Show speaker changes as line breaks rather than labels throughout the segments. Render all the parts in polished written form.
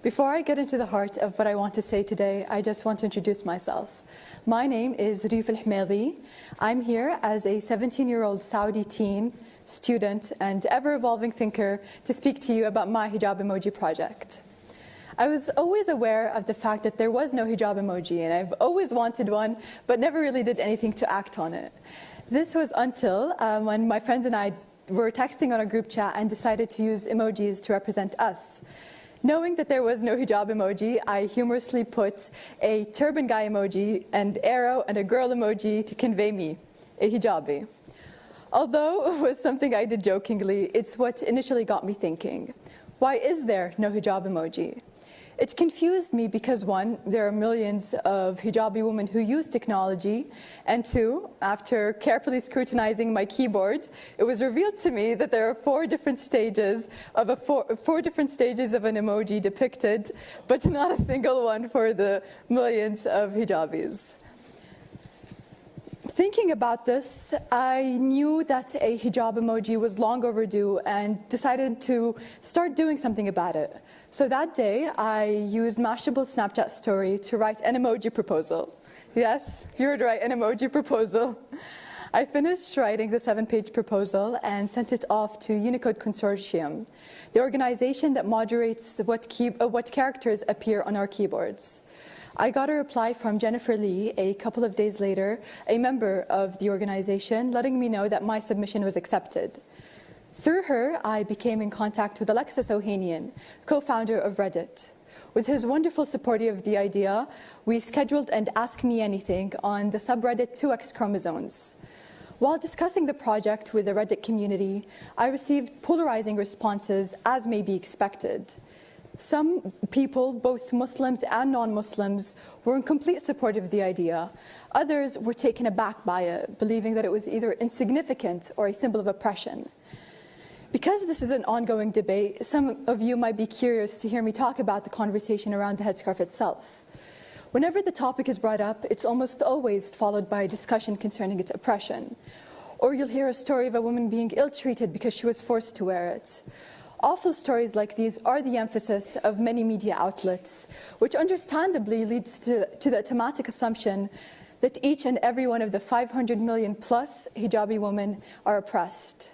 Before I get into the heart of what I want to say today, I just want to introduce myself. My name is Rif Al-Hmedi. I'm here as a 17-year-old Saudi teen, student, and ever-evolving thinker to speak to you about my hijab emoji project. I was always aware of the fact that there was no hijab emoji, and I've always wanted one, but never really did anything to act on it. This was until when my friends and I were texting on a group chat and decided to use emojis to represent us. Knowing that there was no hijab emoji, I humorously put a turban guy emoji, an arrow, and a girl emoji to convey me, a hijabi. Although it was something I did jokingly, it's what initially got me thinking. Why is there no hijab emoji? It confused me because one, there are millions of hijabi women who use technology, and two, after carefully scrutinizing my keyboard, it was revealed to me that there are four different stages of an emoji depicted, but not a single one for the millions of hijabis. Thinking about this, I knew that a hijab emoji was long overdue and decided to start doing something about it. So that day, I used Mashable's Snapchat story to write an emoji proposal. Yes, you heard right, an emoji proposal. I finished writing the 7-page proposal and sent it off to Unicode Consortium, the organization that moderates what characters appear on our keyboards. I got a reply from Jennifer Lee a couple of days later, a member of the organization, letting me know that my submission was accepted. Through her, I became in contact with Alexis Ohanian, co-founder of Reddit. With his wonderful support of the idea, we scheduled an Ask Me Anything on the subreddit 2X chromosomes. While discussing the project with the Reddit community, I received polarizing responses, as may be expected. Some people, both Muslims and non-Muslims, were in complete support of the idea. Others were taken aback by it, believing that it was either insignificant or a symbol of oppression. Because this is an ongoing debate, some of you might be curious to hear me talk about the conversation around the headscarf itself. Whenever the topic is brought up, it's almost always followed by a discussion concerning its oppression. Or you'll hear a story of a woman being ill-treated because she was forced to wear it. Awful stories like these are the emphasis of many media outlets, which understandably leads to the automatic assumption that each and every one of the 500 million plus hijabi women are oppressed.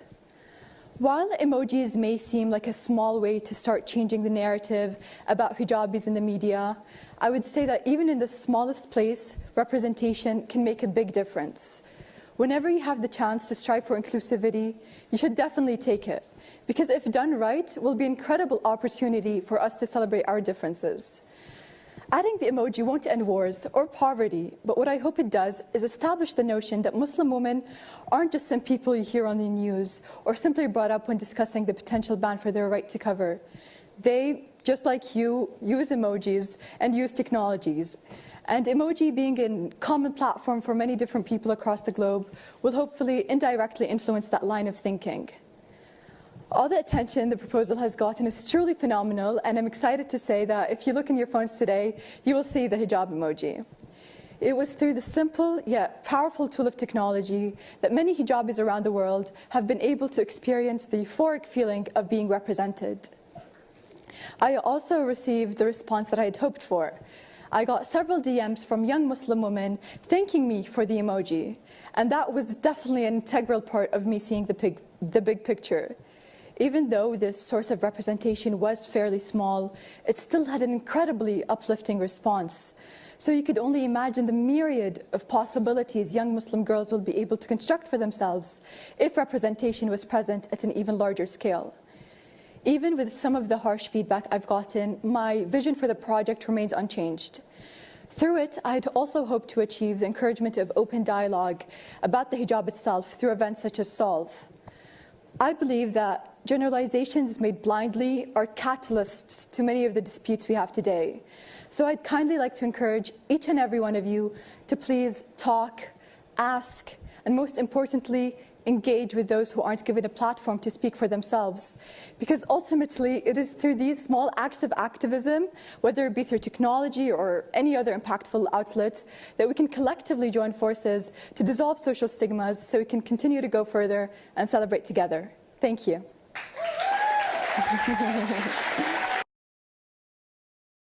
While emojis may seem like a small way to start changing the narrative about hijabis in the media, I would say that even in the smallest place, representation can make a big difference. Whenever you have the chance to strive for inclusivity, you should definitely take it, because if done right, it will be an incredible opportunity for us to celebrate our differences. Adding the emoji won't end wars or poverty, but what I hope it does is establish the notion that Muslim women aren't just some people you hear on the news or simply brought up when discussing the potential ban for their right to cover. They, just like you, use emojis and use technologies. And emoji being a common platform for many different people across the globe will hopefully indirectly influence that line of thinking. All the attention the proposal has gotten is truly phenomenal, and I'm excited to say that if you look in your phones today, you will see the hijab emoji. It was through the simple yet powerful tool of technology that many hijabis around the world have been able to experience the euphoric feeling of being represented. I also received the response that I had hoped for. I got several DMs from young Muslim women thanking me for the emoji, and that was definitely an integral part of me seeing the big picture. Even though this source of representation was fairly small, it still had an incredibly uplifting response. So you could only imagine the myriad of possibilities young Muslim girls will be able to construct for themselves if representation was present at an even larger scale. Even with some of the harsh feedback I've gotten, my vision for the project remains unchanged. Through it, I'd also hoped to achieve the encouragement of open dialogue about the hijab itself through events such as Solve. I believe that generalizations made blindly are catalysts to many of the disputes we have today. So I'd kindly like to encourage each and every one of you to please talk, ask, and most importantly, engage with those who aren't given a platform to speak for themselves. Because ultimately, it is through these small acts of activism, whether it be through technology or any other impactful outlet, that we can collectively join forces to dissolve social stigmas so we can continue to go further and celebrate together. Thank you.